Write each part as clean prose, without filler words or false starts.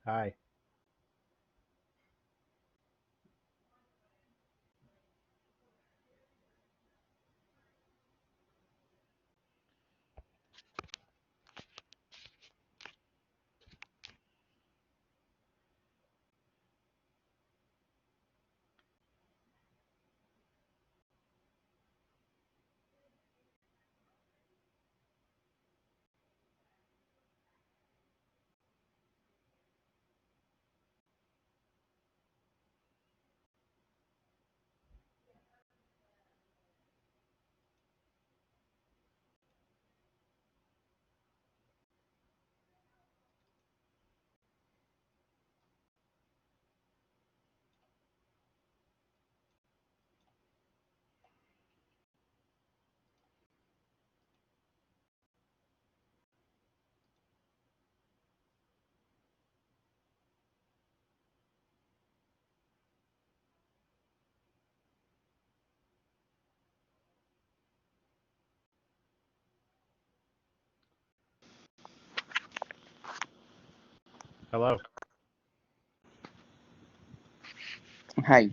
Hi. Hello. Hi,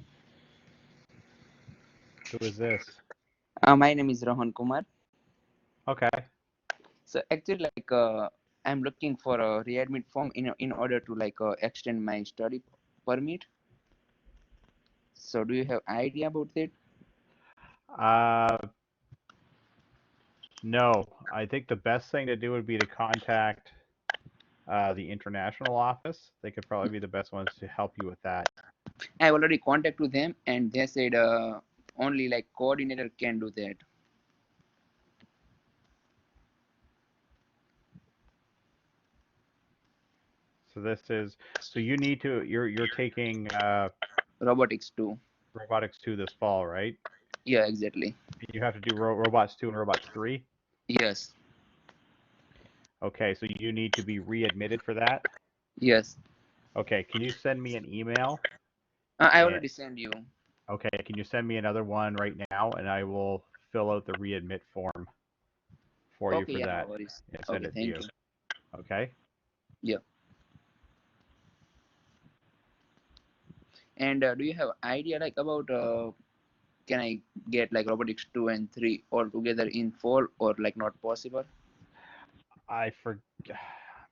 Who is this? my name is Rohan Kumar. Okay. So actually, I'm looking for a readmit form in order to extend my study permit. So do you have idea about that? Uh, no. I think the best thing to do would be to contact the international office. They could probably be the best ones to help you with that. I already contacted them, and they said only like coordinator can do that. So you need to you're taking Robotics too. robotics 2 this fall, right? Yeah, exactly. You have to do robots 2 and robots 3. Yes, Okay, so you need to be readmitted for that. yes. Okay, can you send me an email? I And already sent you. okay, can you send me another one right now and I will fill out the readmit form for you Okay, for yeah, no that worries. and send Okay, it to thank you. you. Okay? Yeah. And do you have idea about can I get like robotics 2 and 3 all together in fall or like not possible? I for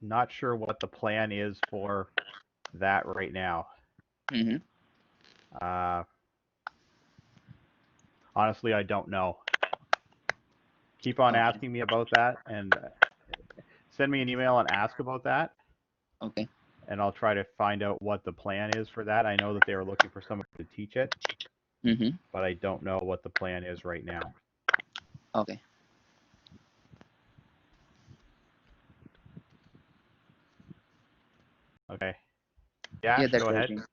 not sure what the plan is for that right now. Mm-hmm. Uh, honestly, I don't know. Keep on Okay. asking me about that and send me an email and ask about that, Okay. and I'll try to find out what the plan is for that. I know that they were looking for someone to teach it, Mm-hmm. but I don't know what the plan is right now. Okay. Okay. Yeah, Yash, that's go ahead. everything.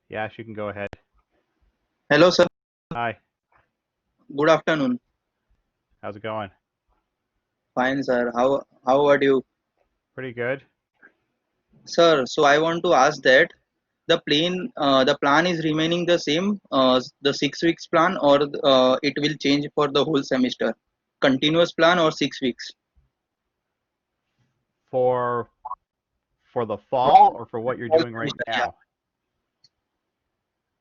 Yash, you can go ahead. Hello, sir. Hi. Good afternoon. How's it going? Fine, sir. How are you, Pretty good. sir? So I want to ask that the plan is remaining the same, the 6 weeks plan, or it will change for the whole semester? Continuous plan or 6 weeks? For the For fall or for what you're whole doing right semester, yeah. now?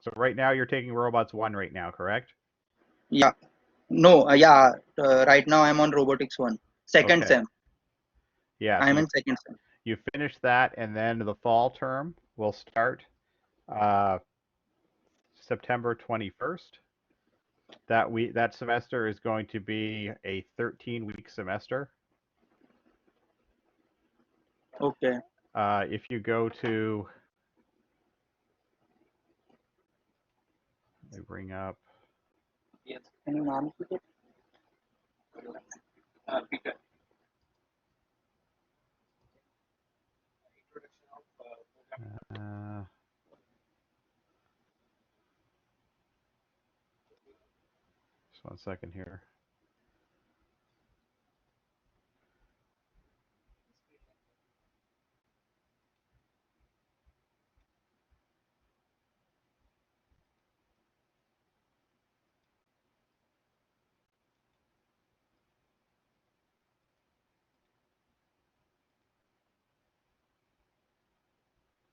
So right now you're taking robots 1 right now, correct? Yeah. No, yeah. Right now I'm on robotics one, second Okay. sem. Yeah, so I'm in second sem. you finish that and then the fall term will start uh, September 21st. That semester is going to be a 13-week semester. Okay. If you go to, let me bring up, Yes. Can you name it? Peter. uh, just 1 second here.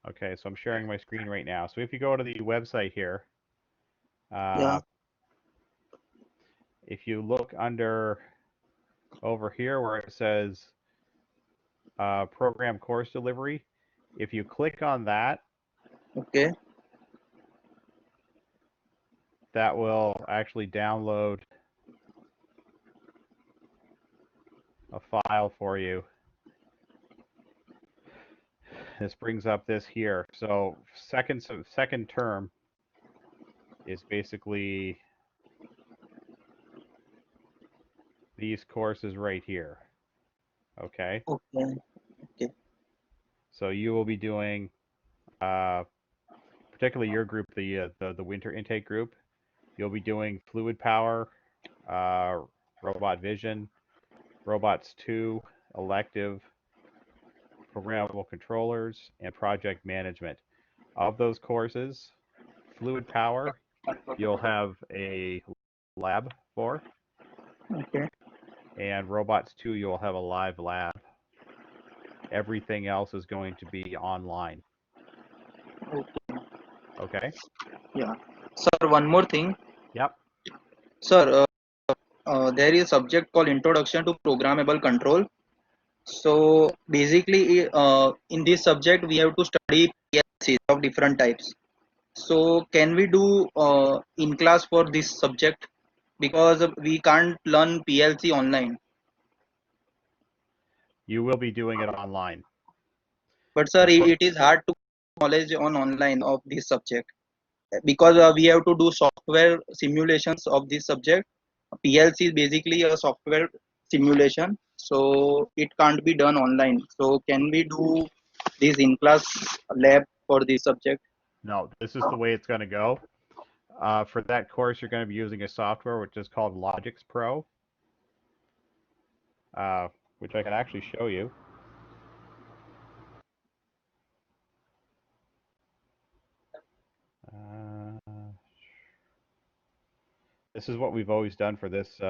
Okay, so I'm sharing my screen right now. So if you go to the website here, Yeah. if you look under over here where it says program course delivery, if you click on that, Okay. that will actually download a file for you. This brings up this here. So second term is basically these courses right here. Okay. Okay. Okay. So you will be doing, particularly your group, the winter intake group. You'll be doing fluid power, robot vision, robots 2, elective, programmable controllers, and project management. Of those courses, fluid power, you'll have a lab for, Okay. and robots 2, you'll have a live lab. Everything else is going to be online. Okay. Okay? Yeah. Sir, one more thing. Yep. Sir, there is a subject called Introduction to Programmable Control. So basically, in this subject, we have to study PLCs of different types. So can we do in class for this subject? Because we can't learn PLC online. You will be doing it online. But sir, The it is hard to knowledge on online of this subject because we have to do software simulations of this subject. PLC is basically a software simulation, so it can't be done online. So can we do this in class lab for this subject? No, this is the way it's going to go. For that course, you're going to be using a software which is called Logix Pro, which I can actually show you. This is what we've always done for this.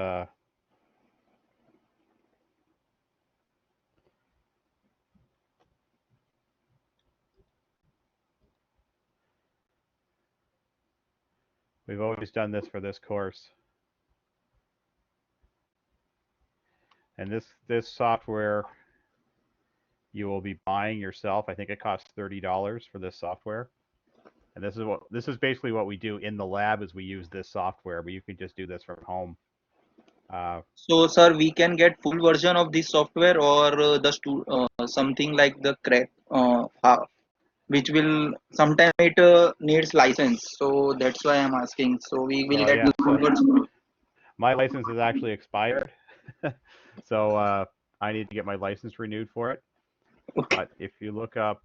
We've always done this for this course. And this software you will be buying yourself. I think it costs $30 for this software. And this is basically what we do in the lab is we use this software, but you can just do this from home. So sir, we can get full version of this software or something like the crack, which will sometimes it needs license. So that's why I'm asking. So we will Oh get yeah, the full so version. my license is actually expired. So I need to get my license renewed for it. Okay. But if you look up,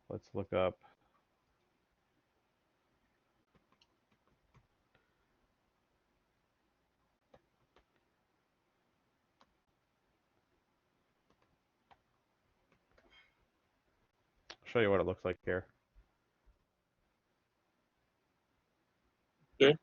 let's look up. I'll show you what it looks like here. Okay.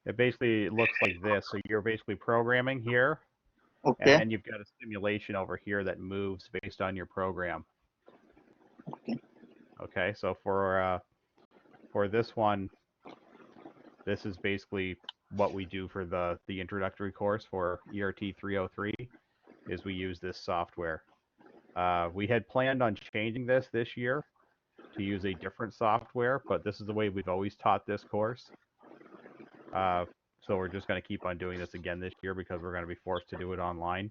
It basically looks like this. So you're basically programming here, and Okay. then you've got a simulation over here that moves based on your program. Okay. Okay, so for this one, this is basically what we do for the introductory course for ERT 303 is we use this software. We had planned on changing this year to use a different software, but this is the way we've always taught this course. So we're just going to keep on doing this again this year because we're going to be forced to do it online.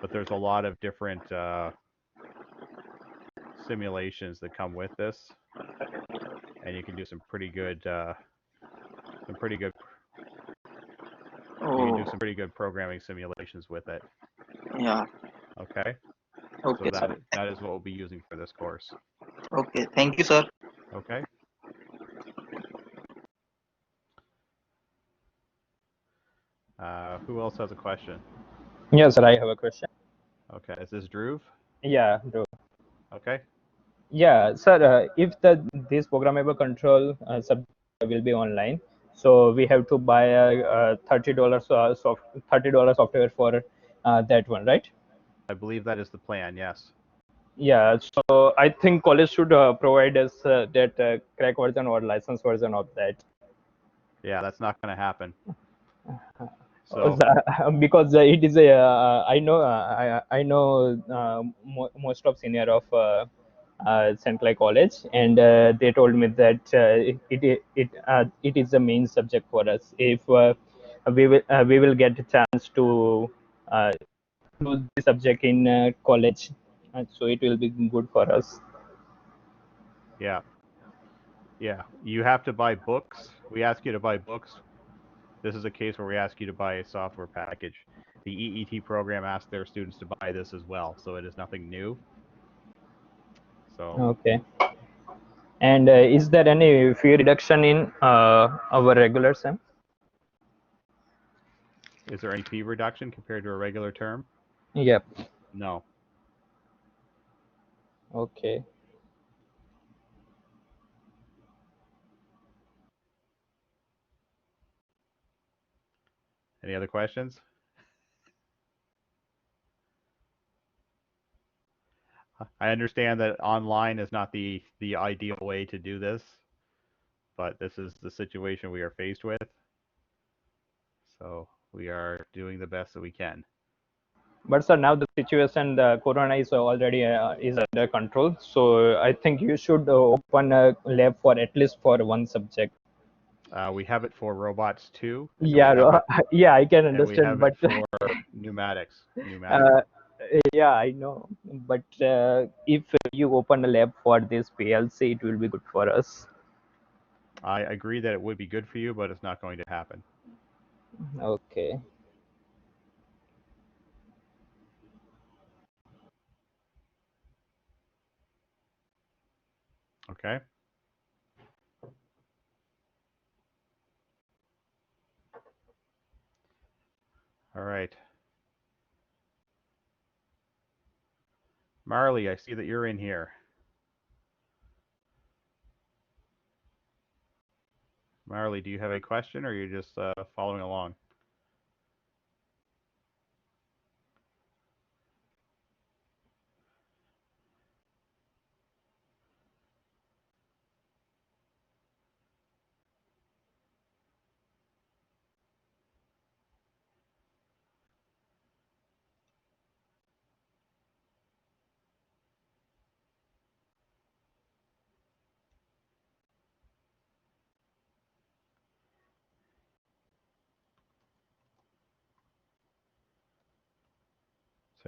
But there's a lot of different simulations that come with this, and you can do some pretty good Oh, programming simulations with it. yeah. Okay, so Okay, sir. that is what we'll be using for this course. Okay. Thank you, sir. Okay. Who else has a question? Yes, sir, I have a question. Okay, is this Dhruv? Yeah, bro. Okay. Yeah, sir, if this programmable control subject will be online, so we have to buy a $30 $30 software for that one, right? I believe that is the plan, yes. Yeah, so I think college should provide us that crack version or license version of that. Yeah, that's not going to happen. Uh, So, because it is a I know most of senior of St. Clair College, and they told me that it is the main subject for us. If we will get a chance to do the subject in college, so it will be good for us. yeah, yeah, you have to buy books. We ask you to buy books. This is a case where we ask you to buy a software package. The EET program asks their students to buy this as well, so it is nothing new. So, Okay. And is there any fee reduction in our regular SEM? is there any fee reduction compared to a regular term? Yep. No. Okay. Any other questions? I understand that online is not the ideal way to do this, but this is the situation we are faced with. So we are doing the best that we can. But sir, now the situation, the corona is already is under control. So I think you should open a lab for at least for one subject. We have it for robots too, and we Yeah, have it yeah, I can and we understand, have it but for pneumatics. Pneumatic. uh, yeah, I know. But if you open a lab for this PLC, it will be good for us. I agree that it would be good for you, but it's not going to happen. Okay. Okay. All right. Marley, I see that you're in here. Marley, do you have a question or you're just following along?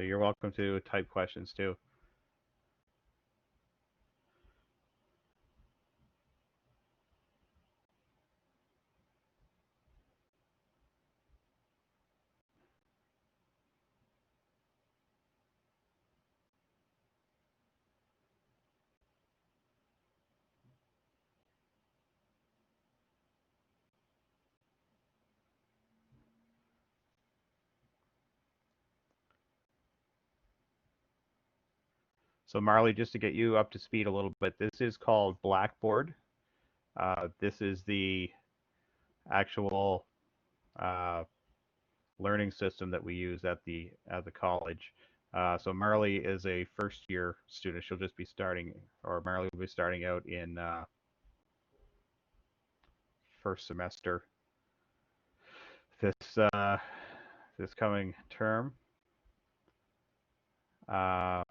So you're welcome to type questions too. So Marley, just to get you up to speed a little bit, this is called Blackboard. This is the actual uh, learning system that we use at the college. So Marley is a first year student. She'll just be starting, or Marley will be starting out in first semester this this coming term. Uh,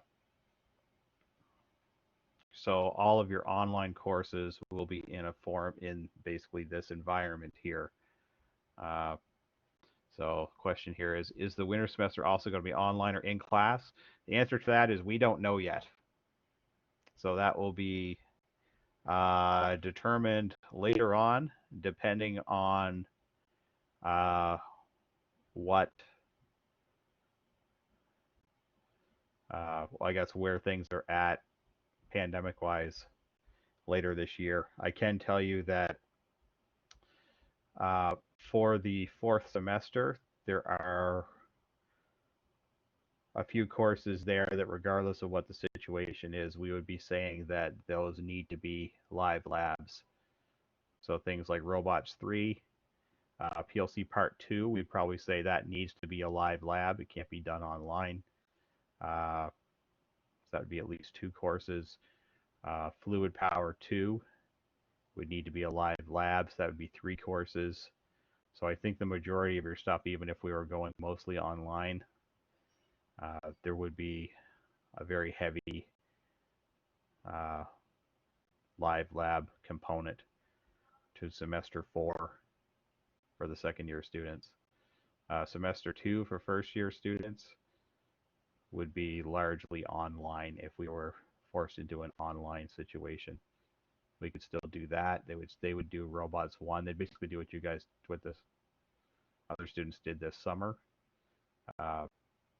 so all of your online courses will be in a form in basically this environment here. Uh, So question here is the winter semester also going to be online or in class? The answer to that is we don't know yet. So that will be determined later on, depending on uh, what, I guess, where things are at pandemic-wise later this year. I can tell you that for the fourth semester, there are a few courses there that regardless of what the situation is, we would be saying that those need to be live labs. So things like Robots 3, PLC Part 2, we'd probably say that needs to be a live lab. It can't be done online. So that would be at least 2 courses. Fluid Power 2 would need to be a live lab, so that would be 3 courses. So I think the majority of your stuff, even if we were going mostly online, there would be a very heavy live lab component to semester 4 for the second year students. Semester 2 for first year students would be largely online if we were forced into an online situation. We could still do that. They would do Robots 1. They'd basically do what you guys, what the other students did this summer.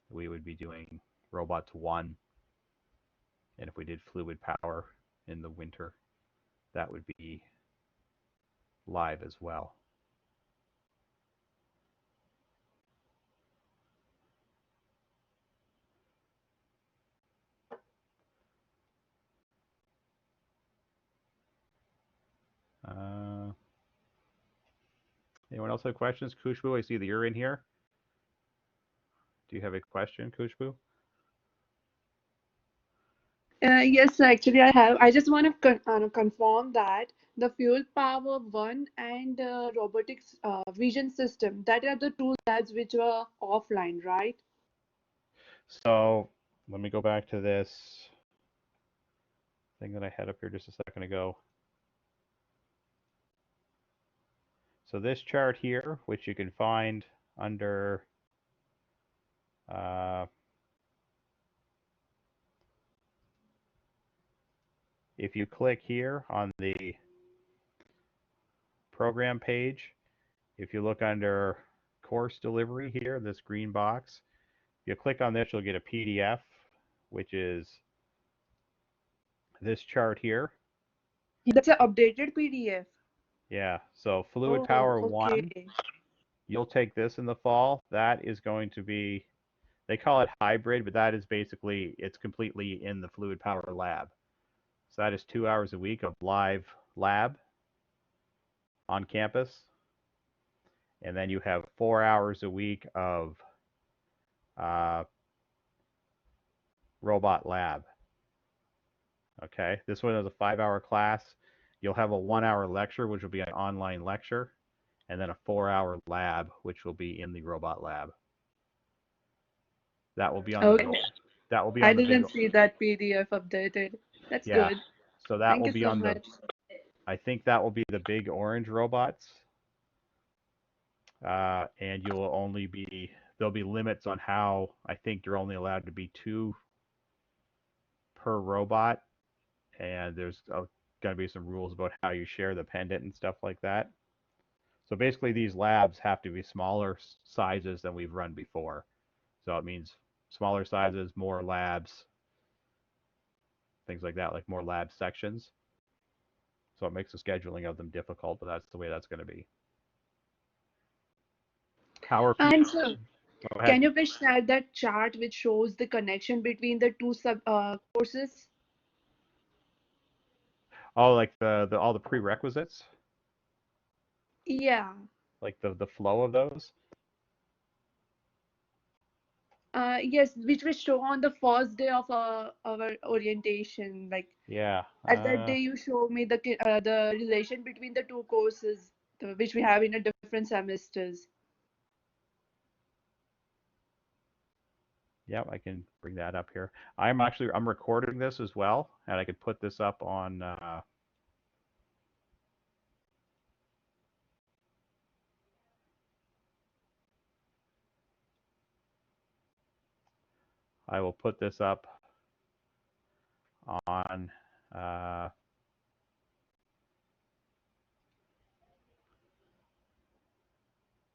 We would be doing Robots 1, and if we did Fluid Power in the winter, that would be live as well. Anyone else have questions? Kushbu, I see that you're in here. Do you have a question, Kushbu? Yes, actually, I have. I just want to confirm that the Fuel Power 1 and Robotics Vision System, that are the 2 labs which were offline, right? So let me go back to this thing that I had up here just a second ago. So this chart here, which you can find under if you click here on the program page, if you look under course delivery here, this green box, if you click on this, you'll get a PDF, which is this chart here. That's an updated PDF. Yeah, so Fluid Oh, Power 1, okay. you'll take this in the fall. That is going to be, they call it hybrid, but that is basically, it's completely in the Fluid Power lab. So that is 2 hours a week of live lab on campus. And then you have 4 hours a week of robot lab. Okay, this one is a 5-hour class. You'll have a 1-hour lecture, which will be an online lecture, and then a 4-hour lab, which will be in the robot lab. That will be on Okay. the big, that will be I on the big, didn't see that PDF updated. That's yeah. good. So that Thank will you be so on the, much. I think that will be the big orange robots. And you will only be, there'll be limits on how, I think you're only allowed to be 2 per robot. And there's going to be some rules about how you share the pendant and stuff like that. So basically these labs have to be smaller sizes than we've run before. So it means smaller sizes, more labs, things like that, like more lab sections. So it makes the scheduling of them difficult, but that's the way that's going to be. Power. And so, Go ahead. can you please share that chart which shows the connection between the 2 courses? Oh, like the all the prerequisites, Yeah. like the flow of those. Yes, which was shown on the first day of our orientation. Like Yeah. at that day, you showed me the relation between the 2 courses, which we have in a different semesters. Yeah, I can bring that up here. I'm recording this as well, and I could put this up on. I will put this up on. I'll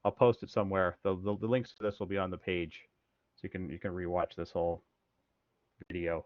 post it somewhere. The links to this will be on the page, so you can rewatch this whole video.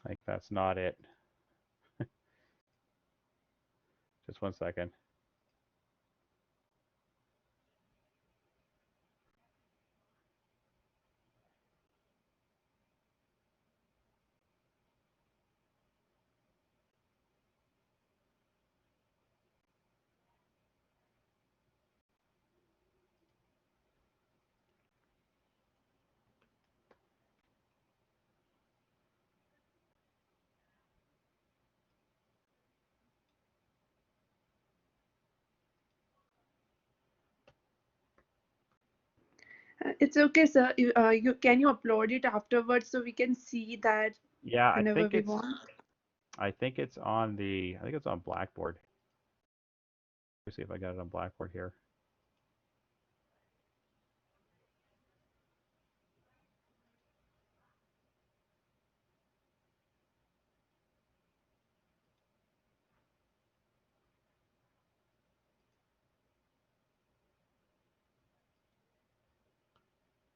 Like that's not it. Just one second. It's okay, sir. You can you upload it afterwards so we can see that Yeah, whenever we want. I think it's on the, I think it's on Blackboard. Let's see if I got it on Blackboard here.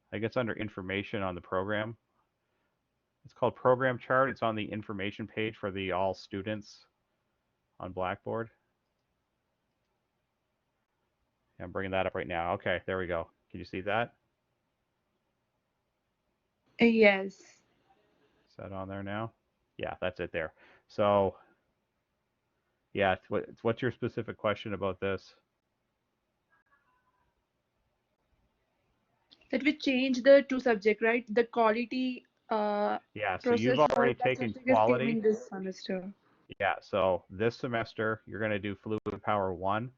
I think it's under information on the program. It's called Program Chart. It's on the information page for the all students on Blackboard. I'm bringing that up right now. Okay, there we go. Can you see that? Yes. Is that on there now? Yeah, that's it there. So, yeah, what's your specific question about this? That we change the two subject, right? The quality Yeah, so you've process for already that taken subject is quality. coming this semester. Yeah, so this semester you're going to do Fluid Power 1.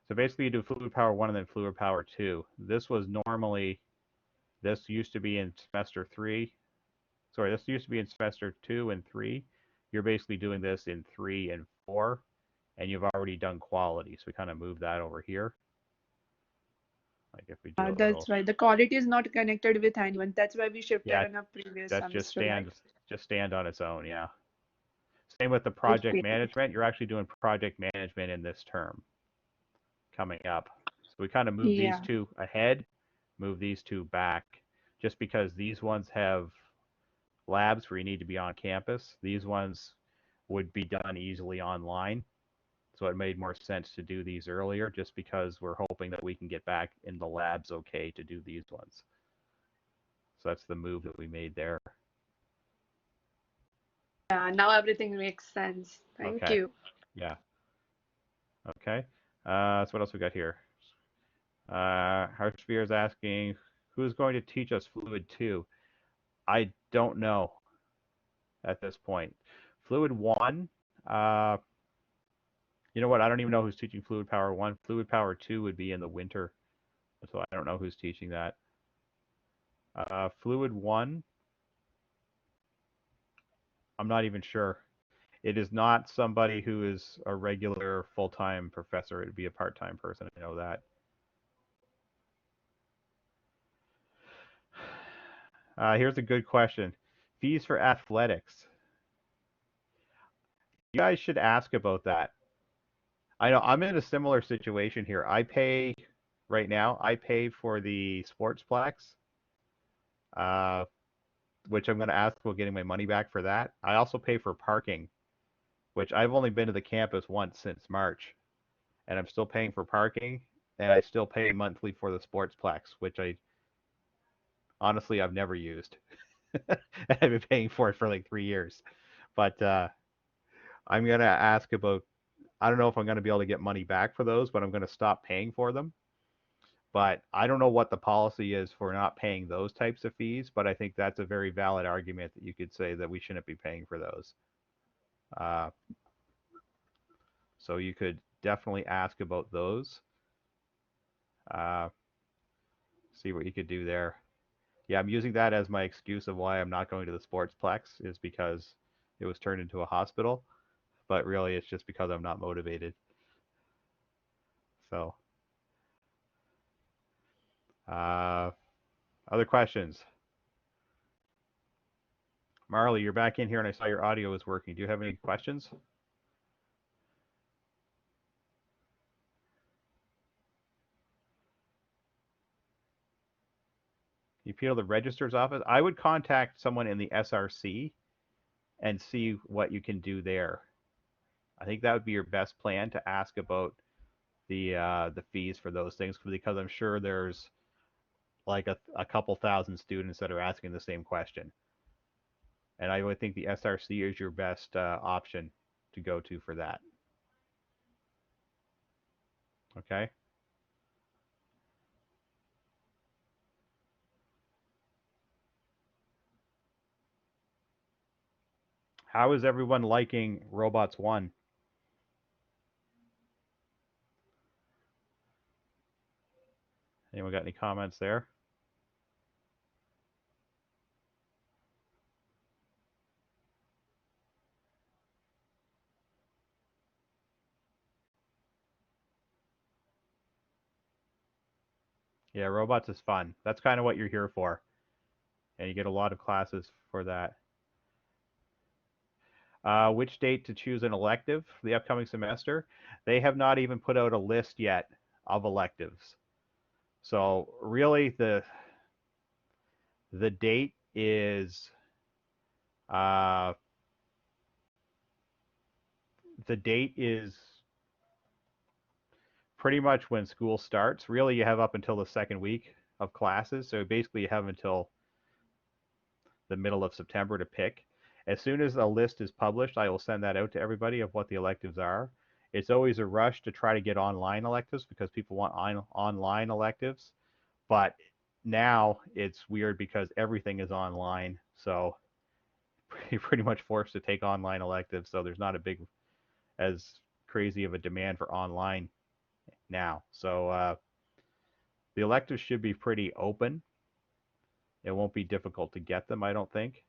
So basically you do Fluid Power 1 and then Fluid Power 2. This used to be in semester 3. Sorry, this used to be in semester 2 and 3. You're basically doing this in 3 and 4, and you've already done quality. So we kind of move that over here. Like if we do a little, That's right. The quality is not connected with anyone. That's why we shifted yeah, on a previous that just semester. stand on its own. Yeah. Same with the project management. You're actually doing project management in this term coming up. So we kind of move these two ahead, move these two back, just because these ones have labs where you need to be on campus. These ones would be done easily online. So it made more sense to do these earlier just because we're hoping that we can get back in the labs okay to do these ones. So that's the move that we made there. Yeah, now everything makes sense. Thank you. Yeah. Okay. So what else we got here? Harshveer is asking, who's going to teach us Fluid 2? I don't know at this point. Fluid 1, you know what? I don't even know who's teaching Fluid Power 1. Fluid Power 2 would be in the winter, so I don't know who's teaching that. Fluid 1, I'm not even sure. It is not somebody who is a regular full-time professor. It would be a part-time person. I know that. Here's a good question. Fees for athletics. You guys should ask about that. I know I'm in a similar situation here. Right now, I pay for the Sportsplex, which I'm going to ask about getting my money back for that. I also pay for parking, which I've only been to the campus once since March, and I'm still paying for parking, and I still pay monthly for the Sportsplex, which honestly I've never used. I've been paying for it for like 3 years. But I'm going to ask about, I don't know if I'm going to be able to get money back for those, but I'm going to stop paying for them. But I don't know what the policy is for not paying those types of fees, but I think that's a very valid argument that you could say that we shouldn't be paying for those. So you could definitely ask about those. See what you could do there. Yeah, I'm using that as my excuse of why I'm not going to the Sportsplex is because it was turned into a hospital, but really it's just because I'm not motivated. So, other questions? Marley, you're back in here and I saw your audio was working. Do you have any questions? You appeal to the registrar's office? I would contact someone in the SRC and see what you can do there. I think that would be your best plan, to ask about the fees for those things, because I'm sure there's like a couple thousand students that are asking the same question. And I would think the SRC is your best option to go to for that. Okay. How is everyone liking Robots 1? Anyone got any comments there? Yeah, Robots is fun. That's kind of what you're here for. And you get a lot of classes for that. Which date to choose an elective for the upcoming semester? They have not even put out a list yet of electives. So really the date is uh, pretty much when school starts. Really, you have up until the second week of classes. So basically you have until the middle of September to pick. As soon as a list is published, I will send that out to everybody of what the electives are. It's always a rush to try to get online electives because people want online electives. But now it's weird because everything is online. So you're pretty much forced to take online electives. So there's not as crazy of a demand for online now. So the electives should be pretty open. It won't be difficult to get them, I don't think.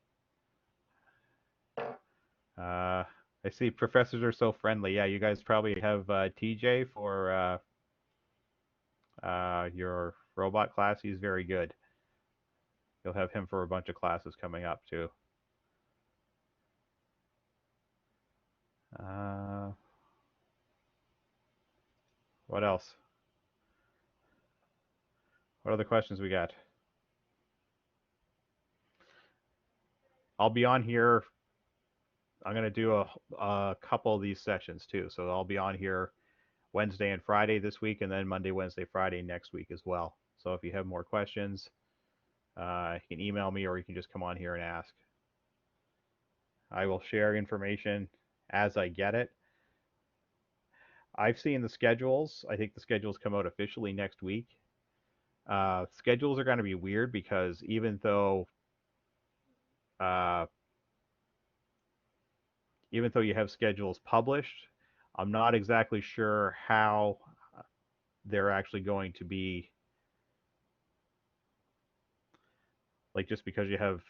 I see professors are so friendly. Yeah, you guys probably have TJ for your robot class. He's very good. You'll have him for a bunch of classes coming up too. What else? What other questions we got? I'll be on here. I'm going to do a couple of these sessions too. So I'll be on here Wednesday and Friday this week, and then Monday, Wednesday, Friday next week as well. So if you have more questions, you can email me or you can just come on here and ask. I will share information as I get it. I've seen the schedules. I think the schedules come out officially next week. Schedules are going to be weird because even though you have schedules published, I'm not exactly sure how they're actually going to be, like, just because you have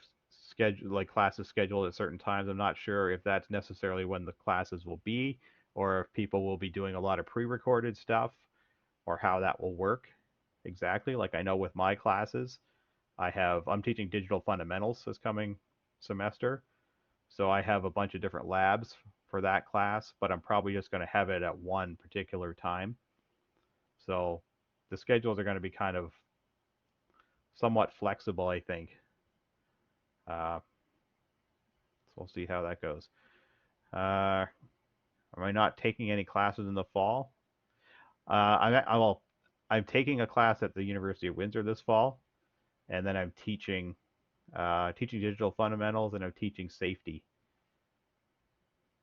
classes scheduled at certain times, I'm not sure if that's necessarily when the classes will be, or if people will be doing a lot of pre-recorded stuff, or how that will work exactly. Like, I know with my classes, I'm teaching digital fundamentals this coming semester, so I have a bunch of different labs for that class, but I'm probably just going to have it at one particular time. So the schedules are going to be kind of somewhat flexible, I think. So we'll see how that goes. Am I not taking any classes in the fall? I'm taking a class at the University of Windsor this fall, and then I'm teaching digital fundamentals, and I'm teaching safety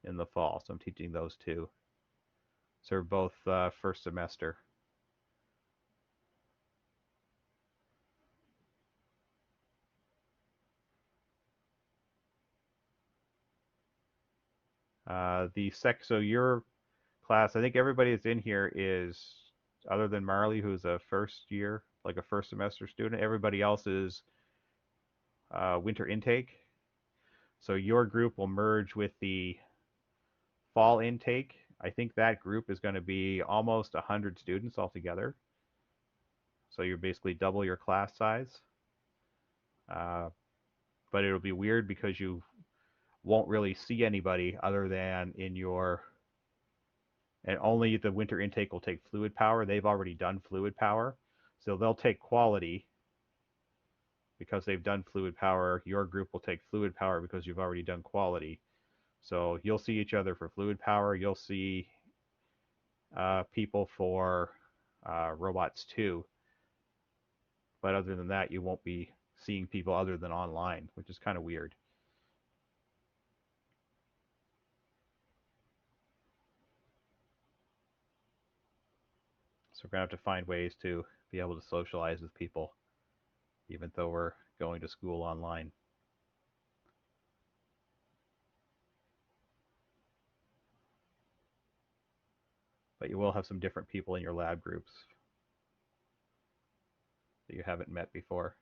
in the fall. So I'm teaching those two. So they're both first semester. So your class, I think everybody that's in here is, other than Marley, who's a first year, like a first semester student, everybody else is winter intake. So your group will merge with the fall intake. I think that group is going to be almost 100 students altogether. So you're basically double your class size. But it'll be weird because you won't really see anybody other than and only the winter intake will take fluid power. They've already done fluid power. So they'll take quality because they've done fluid power. Your group will take fluid power because you've already done quality. So you'll see each other for fluid power. You'll see people for robots 2. But other than that, you won't be seeing people other than online, which is kind of weird. So we're going to have to find ways to be able to socialize with people, even though we're going to school online. But you will have some different people in your lab groups that you haven't met before.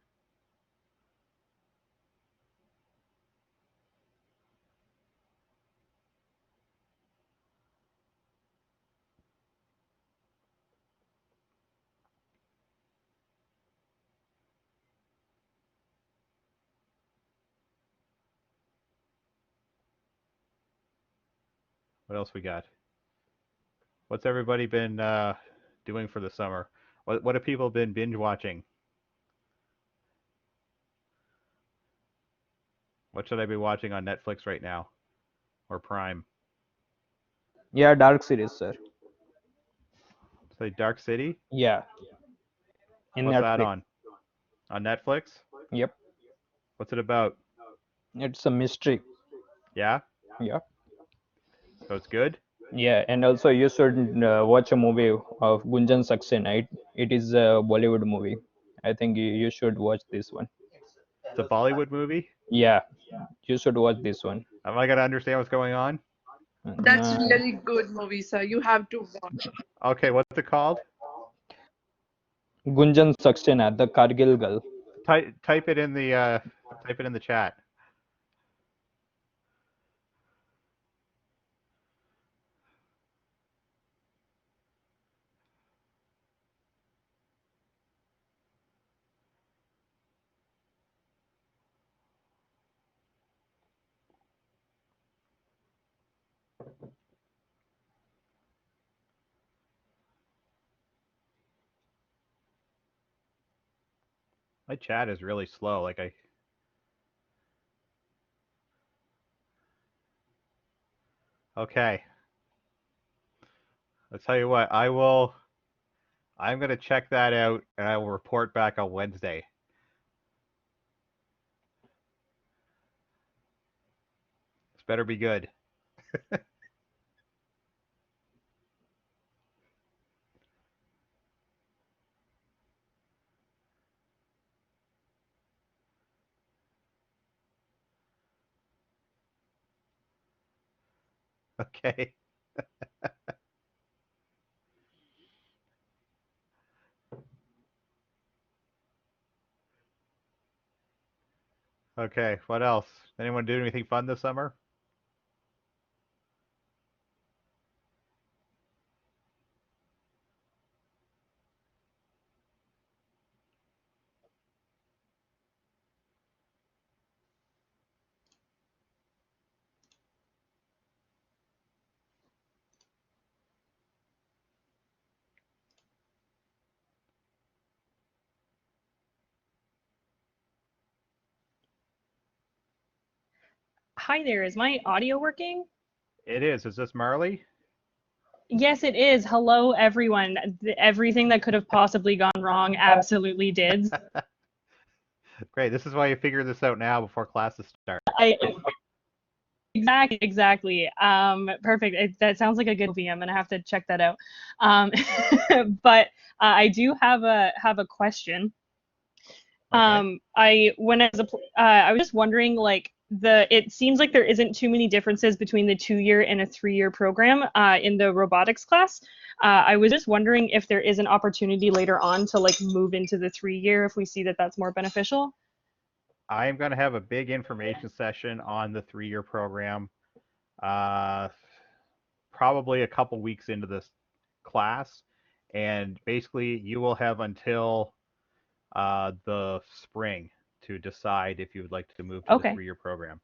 What else we got? What's everybody been doing for the summer? What have people been binge watching? What should I be watching on Netflix right now? Or Prime? Yeah, Dark series, sir. Say Dark City? Yeah, in What's that Netflix. on? On Netflix? Yep, What's it about? it's a mystery. Yeah? Yeah, So it's good? yeah, and also you should watch a movie of Gunjan Saxena. It is a Bollywood movie. I think you should watch this one. It's a Bollywood movie? Yeah, you should watch this one. Am I going to understand what's going on? That's Uh, really good movie, sir. You have to watch. Okay, what's it called? Gunjan Saxena, the Kargil girl. Type it in the chat. My chat is really slow. Like Okay. I'll tell you what, I'm going to check that out and I will report back on Wednesday. This better be good. Okay. Okay, what else? Anyone do anything fun this summer? Hi there, is my audio working? It is. Is this Marley? Yes, it is. Hello, everyone. Everything that could have possibly gone wrong absolutely did. Great. This is why you figure this out now before classes start. Exactly. Perfect. That sounds like a good movie. I'm gonna have to check that out. But I do have a question. Okay. I was just wondering, like, it seems like there isn't too many differences between the 2-year and a 3-year program in the robotics class. I was just wondering if there is an opportunity later on to like move into the 3-year if we see that that's more beneficial. I am going to have a big information session on the 3-year program, probably a couple weeks into this class. And basically, you will have until the spring to decide if you would like to move to the Okay. 3-year program.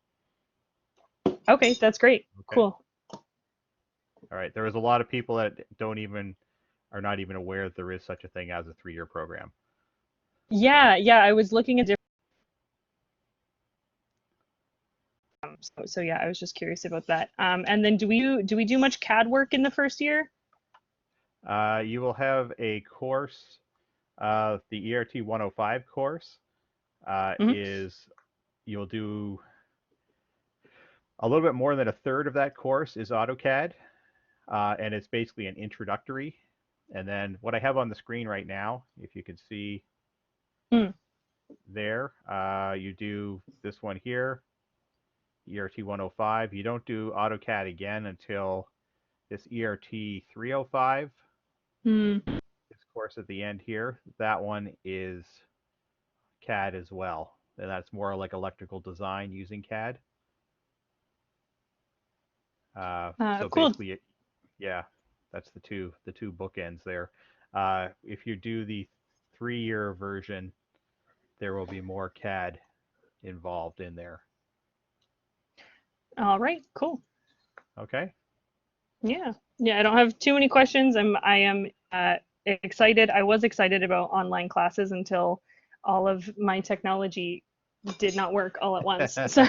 Okay, that's great. Okay. Cool. All right. There is a lot of people that are not even aware that there is such a thing as a 3-year program. Yeah, I was looking at different So yeah, I was just curious about that. And then do we do much CAD work in the first year? You will have a course, the ERT 105 course Mhm. is you'll do a little bit more than a third of that course is AutoCAD, and it's basically an introductory. And then what I have on the screen right now, if you can see Mm. there, you do this one here, ERT 105. You don't do AutoCAD again until this ERT 305. Mm. This course at the end here, that one is CAD as well. And that's more like electrical design using CAD. So Cool. basically, yeah, that's the two bookends there. If you do the 3-year version, there will be more CAD involved in there. All right. Cool. Okay. Yeah. Yeah. I don't have too many questions. I am excited. I was excited about online classes until all of my technology did not work all at once. So,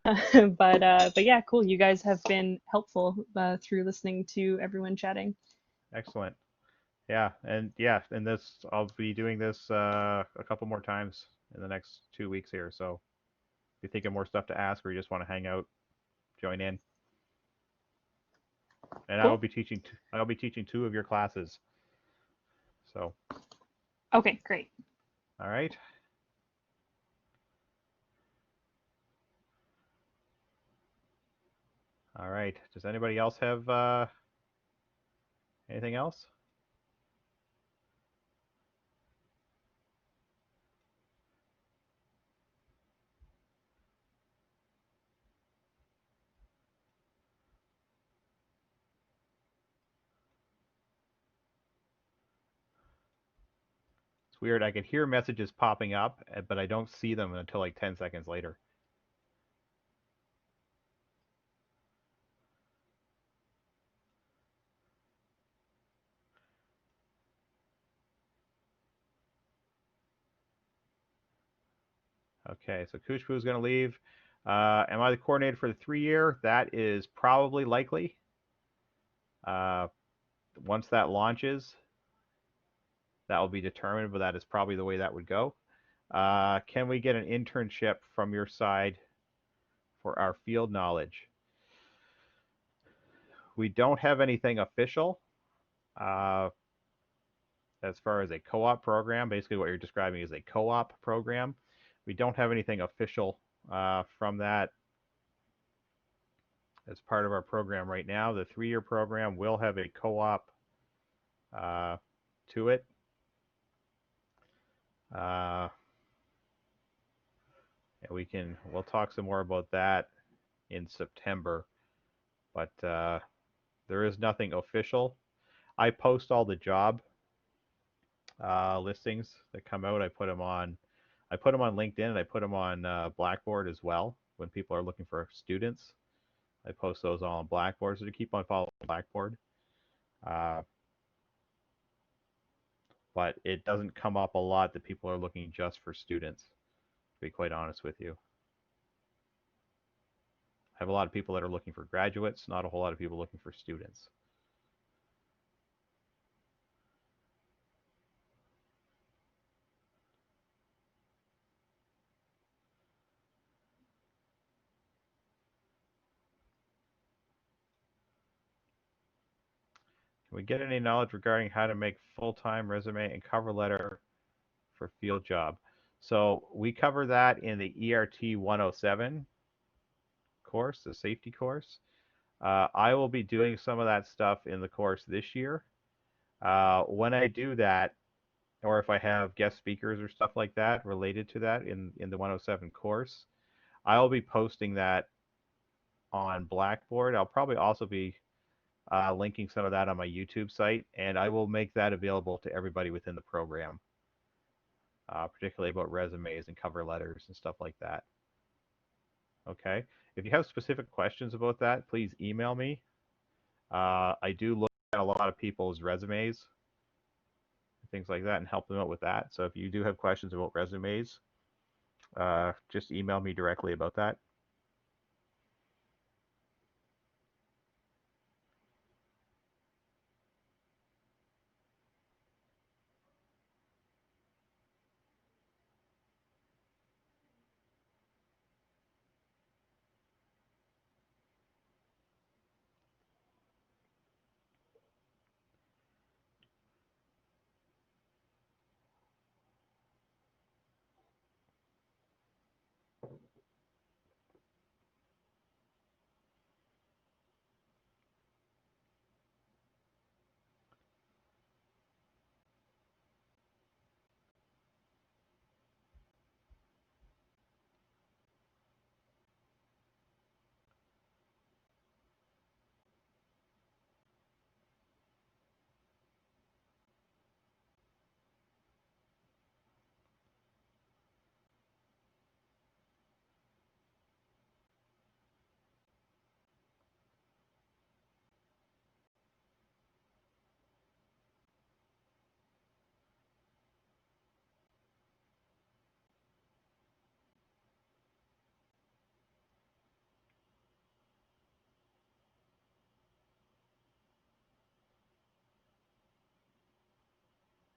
but yeah, cool. You guys have been helpful through listening to everyone chatting. Excellent. Yeah, and this I'll be doing this a couple more times in the next 2 weeks here. So if you think of more stuff to ask or you just want to hang out, join in. And Cool. I'll be teaching 2 of your classes. So, Okay, great. all right. All right. Does anybody else have anything else? It's weird. I can hear messages popping up, but I don't see them until like 10 seconds later. Okay, so Kushbu is going to leave. Am I the coordinator for the 3-year? That is probably likely. Once that launches, that will be determined, but that is probably the way that would go. Can we get an internship from your side for our field knowledge? We don't have anything official as far as a co-op program. Basically, what you're describing is a co-op program. We don't have anything official from that as part of our program right now. The 3-year program will have a co-op to it. And we'll talk some more about that in September, but there is nothing official. I post all the job listings that come out. I put them on LinkedIn, and I put them on Blackboard as well. When people are looking for students, I post those all on Blackboard. So to keep on following Blackboard, but it doesn't come up a lot that people are looking just for students, to be quite honest with you. I have a lot of people that are looking for graduates, not a whole lot of people looking for students. Can we get any knowledge regarding how to make full-time resume and cover letter for field job? So we cover that in the ERT 107 course, the safety course. I will be doing some of that stuff in the course this year. When I do that, or if I have guest speakers or stuff like that related to that in the 107 course, I'll be posting that on Blackboard. I'll probably also be linking some of that on my YouTube site, and I will make that available to everybody within the program, particularly about resumes and cover letters and stuff like that. Okay. If you have specific questions about that, please email me. I do look at a lot of people's resumes, things like that, and help them out with that. So if you do have questions about resumes, just email me directly about that.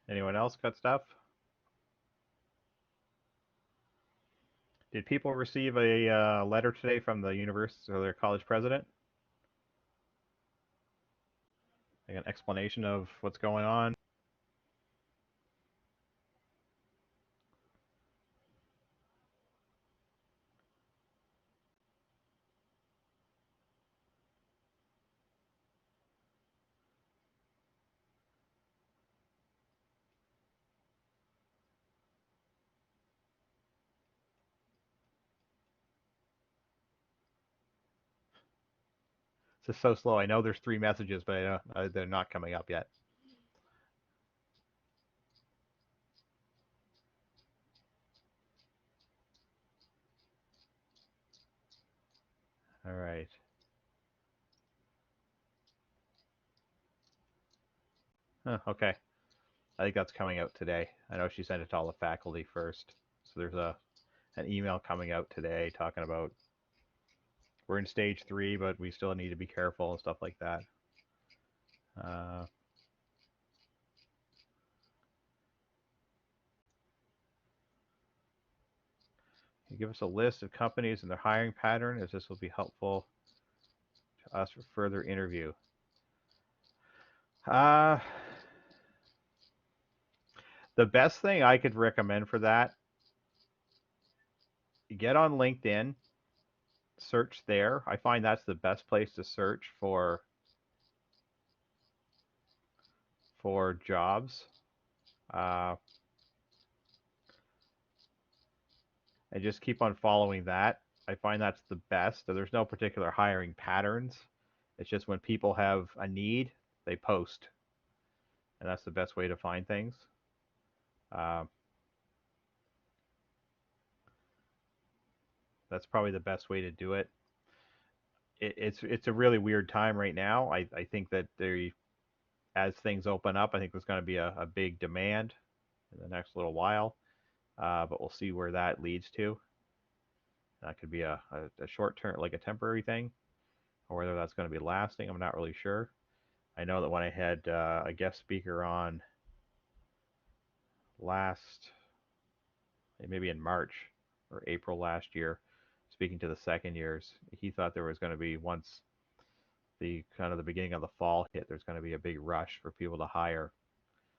Anyone else got stuff? Did people receive a letter today from the university or their college president? Like an explanation of what's going on? It's just so slow. I know there's 3 messages, but they're not coming up yet. All right. Huh, okay. I think that's coming out today. I know she sent it to all the faculty first. So there's an email coming out today talking about we're in stage 3, but we still need to be careful and stuff like that. You give us a list of companies and their hiring pattern, as this will be helpful to us for further interview. The best thing I could recommend for that, get on LinkedIn, search there. I find that's the best place to search for jobs. And just keep on following that. I find that's the best. So there's no particular hiring patterns. It's just when people have a need, they post. And that's the best way to find things. That's probably the best way to do it. It's a really weird time right now. I think that as things open up, I think there's going to be a big demand in the next little while. But we'll see where that leads to. That could be a short term, like a temporary thing, or whether that's going to be lasting. I'm not really sure. I know that when I had a guest speaker on maybe in March or April last year, speaking to the second years, he thought there was going to be, once the beginning of the fall hit, there's going to be a big rush for people to hire.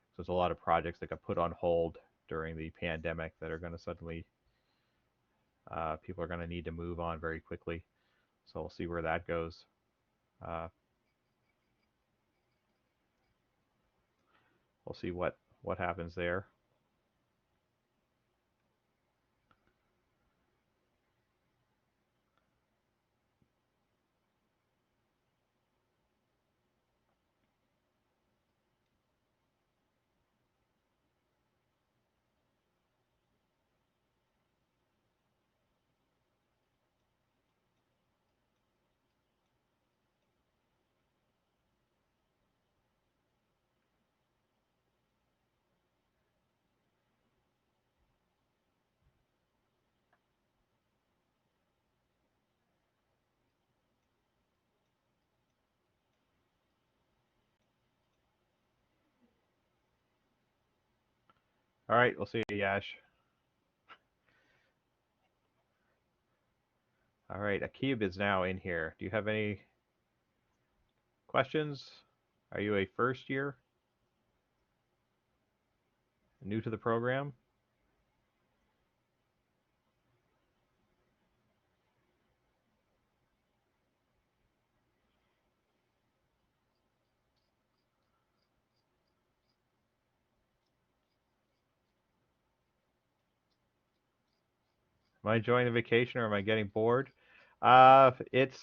So there's a lot of projects that got put on hold during the pandemic that are going to suddenly, people are going to need to move on very quickly. So we'll see where that goes. We'll see what happens there. All right, we'll see you, Yash. All right, Akib is now in here. Do you have any questions? Are you a first year? New to the program? Am I enjoying the vacation or am I getting bored? It's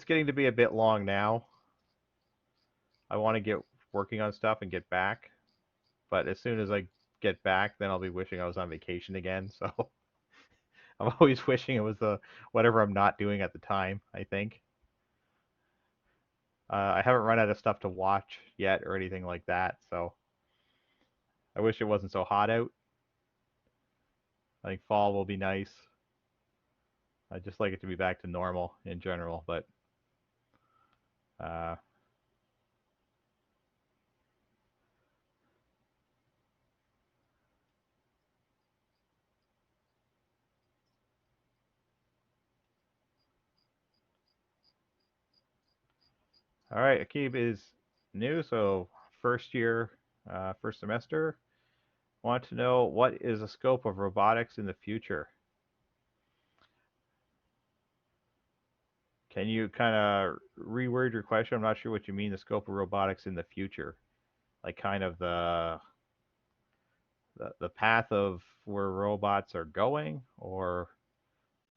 getting to be a bit long now. I want to get working on stuff and get back, but as soon as I get back, then I'll be wishing I was on vacation again. So I'm always wishing it was whatever I'm not doing at the time, I think. I haven't run out of stuff to watch yet or anything like that, so I wish it wasn't so hot out. I think fall will be nice. I'd just like it to be back to normal in general, but All right, Akib is new, so first year, first semester. Want to know what is the scope of robotics in the future? Can you kind of reword your question? I'm not sure what you mean, the scope of robotics in the future. Like kind of the path of where robots are going, or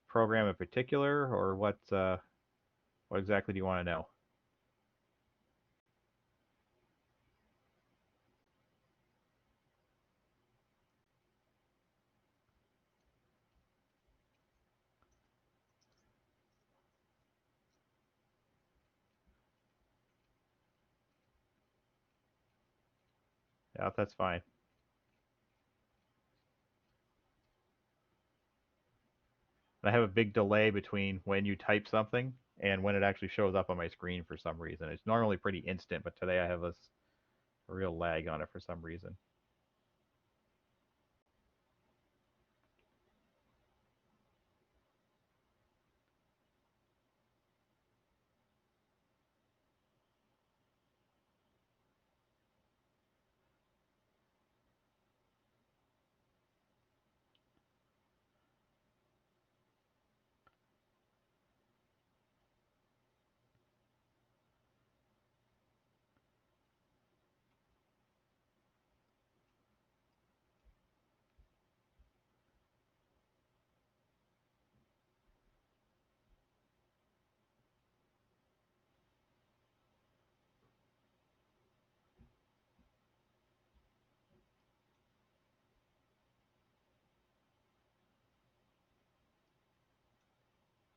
program in particular, or what exactly do you want to know? Yeah, that's fine. I have a big delay between when you type something and when it actually shows up on my screen for some reason. It's normally pretty instant, but today I have a real lag on it for some reason.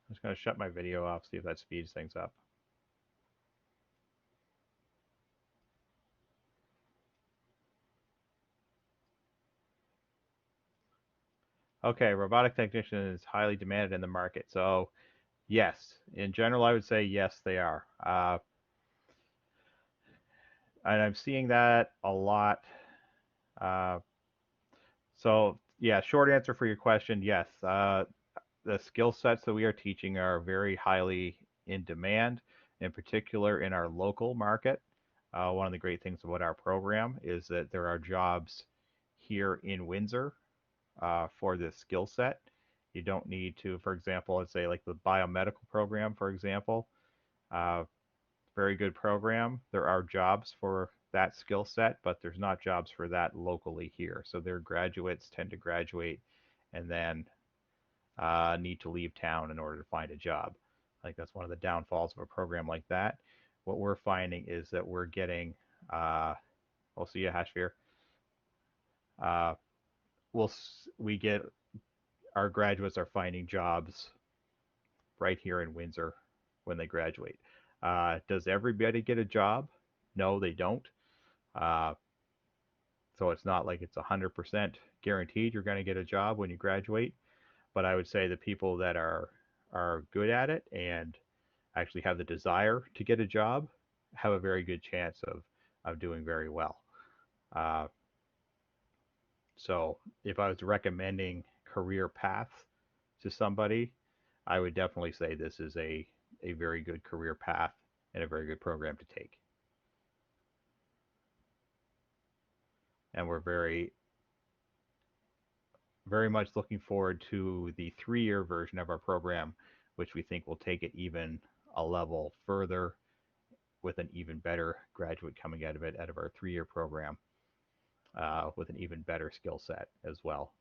I'm just going to shut my video off, see if that speeds things up. Okay, robotic technician is highly demanded in the market. So yes, in general, I would say yes, they are. And I'm seeing that a lot. Uh, so yeah, short answer for your question, yes. The skill sets that we are teaching are very highly in demand, in particular in our local market. One of the great things about our program is that there are jobs here in Windsor for this skill set. You don't need to, for example, let's say like the biomedical program, for example, uh, very good program. There are jobs for that skill set, but there's not jobs for that locally here. So their graduates tend to graduate and then need to leave town in order to find a job. I think that's one of the downfalls of a program like that. What we're finding is that we're getting, we'll see you, Hashfear. Uh, we get our graduates are finding jobs right here in Windsor when they graduate. Does everybody get a job? No, they don't. Uh, so it's not like it's 100% guaranteed you're going to get a job when you graduate. But I would say the people that are good at it and actually have the desire to get a job have a very good chance of doing very well. Uh, so if I was recommending career paths to somebody, I would definitely say this is a very good career path and a very good program to take. And we're very much looking forward to the 3-year version of our program, which we think will take it even a level further with an even better graduate coming out of it, out of our 3-year program, with an even better skill set as well.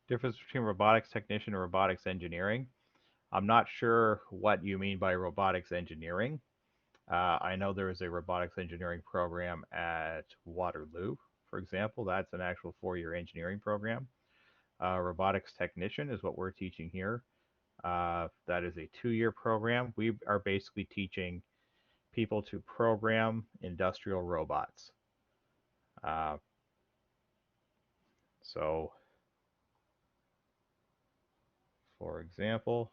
Difference between robotics technician and robotics engineering. I'm not sure what you mean by robotics engineering. I know there is a robotics engineering program at Waterloo, for example. That's an actual 4-year engineering program. Robotics technician is what we're teaching here. That is a 2-year program. We are basically teaching people to program industrial robots. So, for example,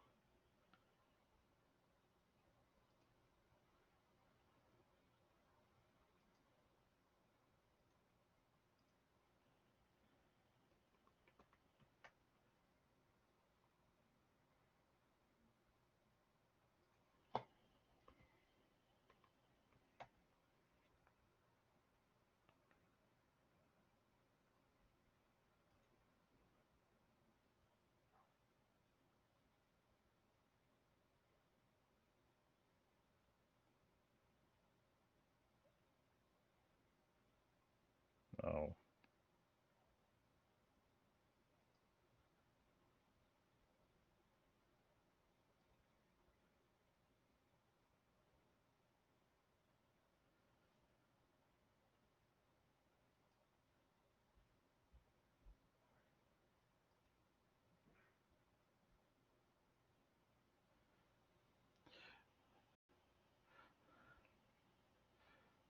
oh,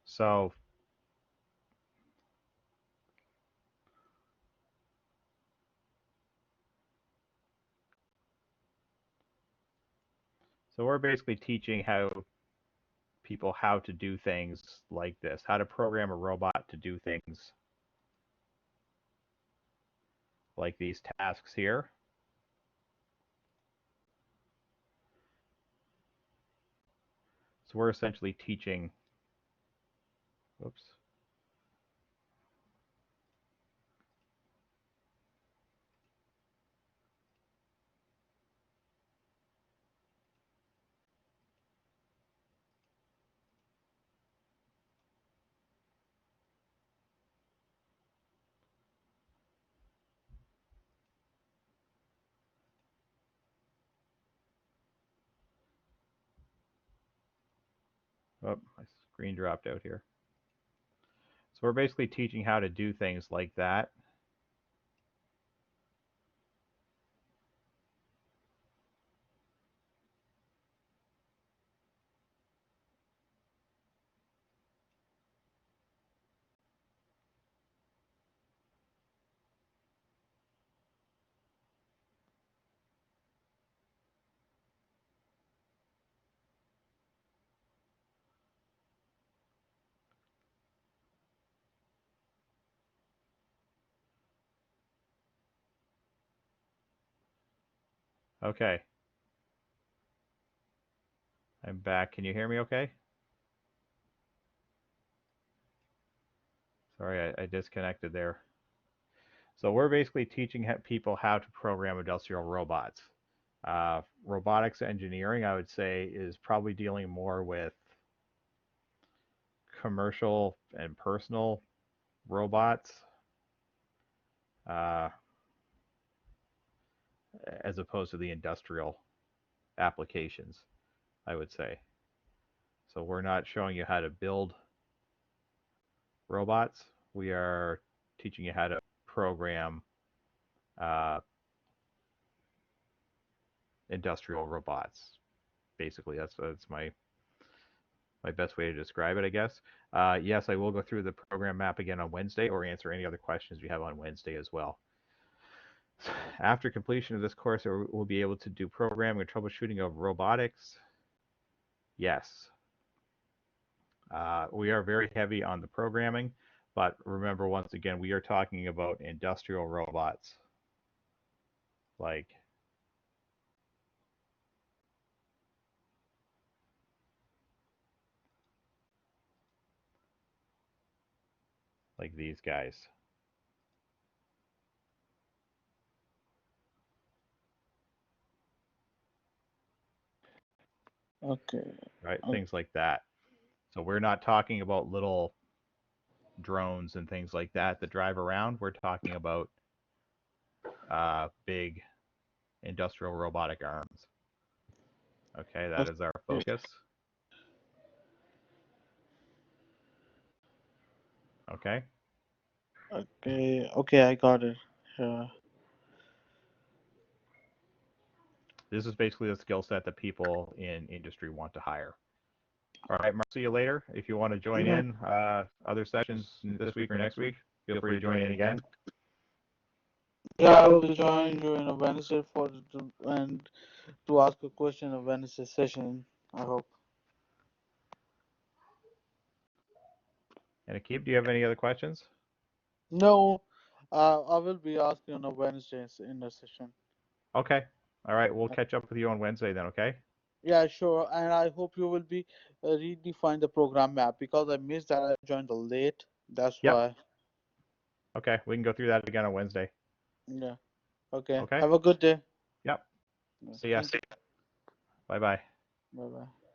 so we're basically teaching people how to do things like this, how to program a robot to do things like these tasks here. So we're essentially teaching, whoops. Oh, my screen dropped out here. So we're basically teaching how to do things like that. Okay. I'm back. Can you hear me okay? Sorry, I disconnected there. So we're basically teaching people how to program industrial robots. Robotics engineering, I would say, is probably dealing more with commercial and personal robots, uh, as opposed to the industrial applications, I would say. So we're not showing you how to build robots. We are teaching you how to program industrial robots. Basically, that's my best way to describe it, I guess. Yes, I will go through the program map again on Wednesday or answer any other questions you have on Wednesday as well. After completion of this course, we'll be able to do programming and troubleshooting of robotics. Yes. We are very heavy on the programming, but remember, once again, we are talking about industrial robots. Like these guys. Okay. Right? Okay. Things like that. So we're not talking about little drones and things like that drive around. We're talking about big industrial robotic arms. Okay, that is our focus. Okay. Okay, I got it. This is basically the skill set that people in industry want to hire. All right, Mark, see you later. If you want to join in other sessions this week or next week, feel free to join in again. Yeah, I will join you in a Wednesday and to ask a question a Wednesday session. I hope. And Akib, do you have any other questions? No, I will be asking on a Wednesday in the session. Okay. All right, we'll catch up with you on Wednesday then, okay? Yeah, sure. And I hope you will be redefine the program map because I missed that. I joined late. That's Yep. why. Okay, we can go through that again on Wednesday. Yeah. Okay. Okay. Have a good day. Yep. Yeah, See ya. thank you. Bye-bye. Bye bye.